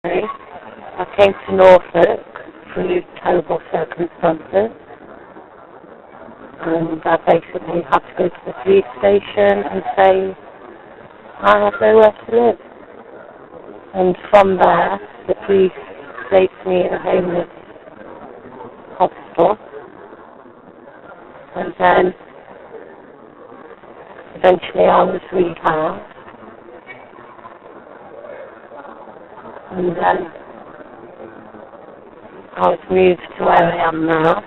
I came to Norfolk through terrible circumstances, and I basically had to go to the police station and say I have nowhere to live. And from there, the police placed me in a homeless hospital, and then eventually I was rehoused, and then I was moved to where I am now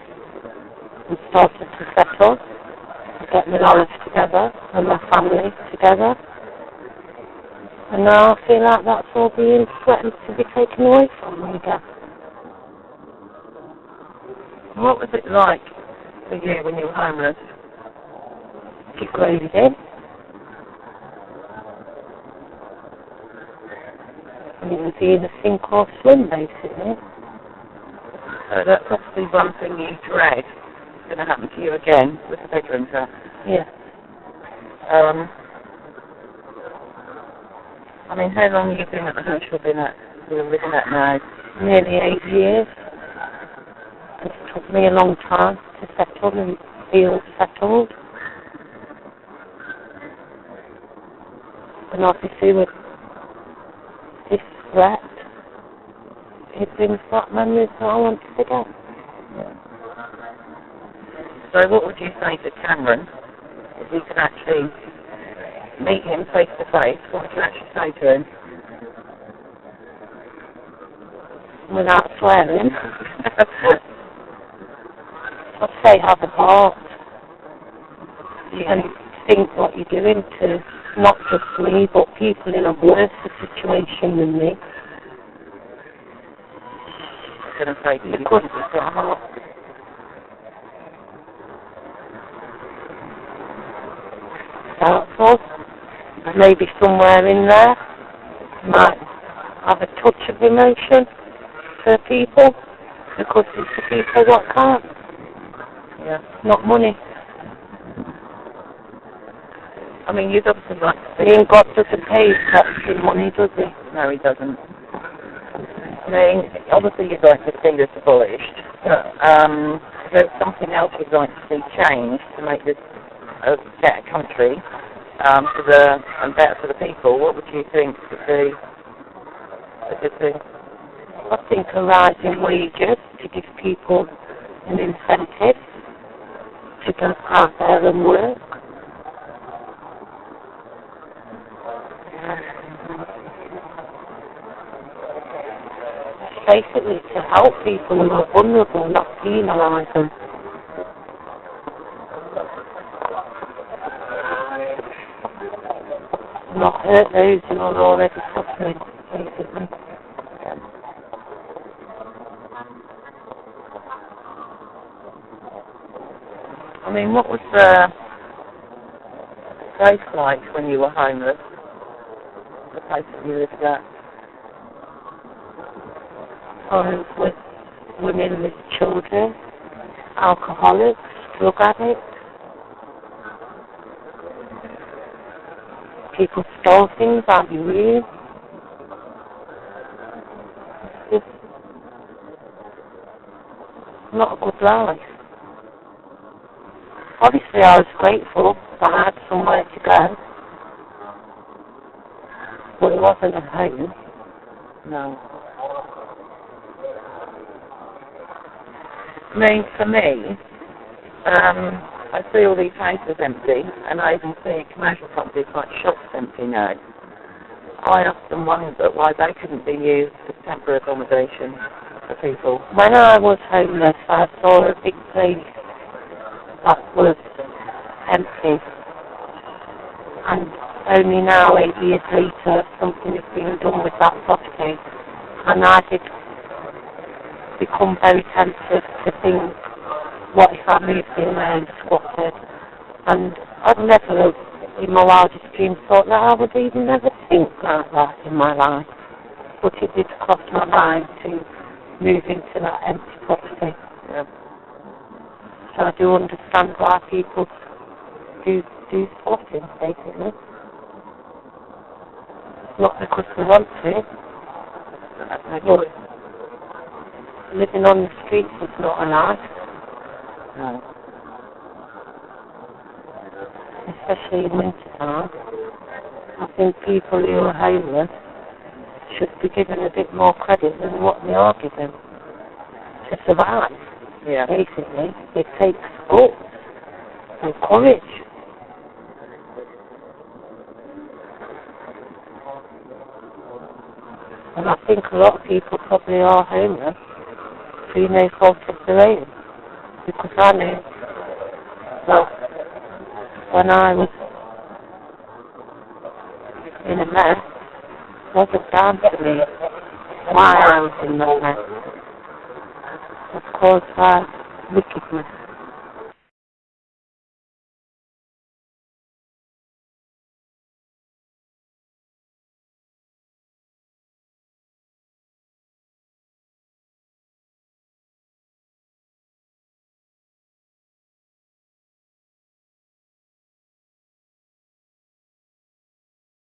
and started to settle, to get my life together and my family together. And now I feel like that's all being threatened to be taken away from me again. What was it like for you when you were homeless? Degrading. And it was either sink or swim, basically. So that's obviously one thing you dread is going to happen to you again with the Veterans Act. Yeah. I mean, how long have you been at the house you're living at now? Nearly 8 years. It took me a long time to settle and feel settled. And obviously with this threat, it brings back memories that I want to forget. Yeah. So what would you say to Cameron if you could actually meet him face to face? What would you actually say to him? Without swearing, I'd say have a heart and think what you're doing to not just me, but people in a worse situation than me. I'm going to say to you, Because you've got a heart. doubtful, maybe somewhere in there might have a touch of emotion for people, because it's the people that can't. Yeah. Not money. I mean, you'd obviously like to I mean, God doesn't pay tax in money, does he? No, he doesn't. I mean, obviously you'd like to see this abolished. There's something else you'd like to see changed to make this a better country, and better for the people. What would you think would be a good thing? I think a rise in wages to give people an incentive to go out there and work. Basically to help people who are vulnerable, not penalise them. Not hurt those who are already suffering, basically. I mean, what was the place like when you were homeless? The place that you lived at? Or with women with children, alcoholics, drug addicts. People stole things out of your room. It's not a good life. Obviously I was grateful that I had somewhere to go, but it wasn't a home. No. I mean, for me, I see all these houses empty, and I even see commercial properties like shops empty now. I often wonder why they couldn't be used as temporary accommodation for people. When I was homeless, I saw a big place that was empty, and only now, 8 years later, something is being done with that property, and I did become very tempted to think, what if I moved in there and squatted? And I'd never, in my wildest dreams, thought that I would even never think like that in my life. But it did cross my mind to move into that empty property. Yeah. So I do understand why people do squatting, basically. Not because they want to, That's no But good. living on the streets is not a life, No. especially in winter time. I think people who are homeless should be given a bit more credit than what they are given to survive. Yeah. Basically, it takes guts and courage. And I think a lot of people probably are homeless through no fault of their own. Because I know, well, when I was in a mess, it wasn't down to me why I was in that mess. It was caused by wickedness.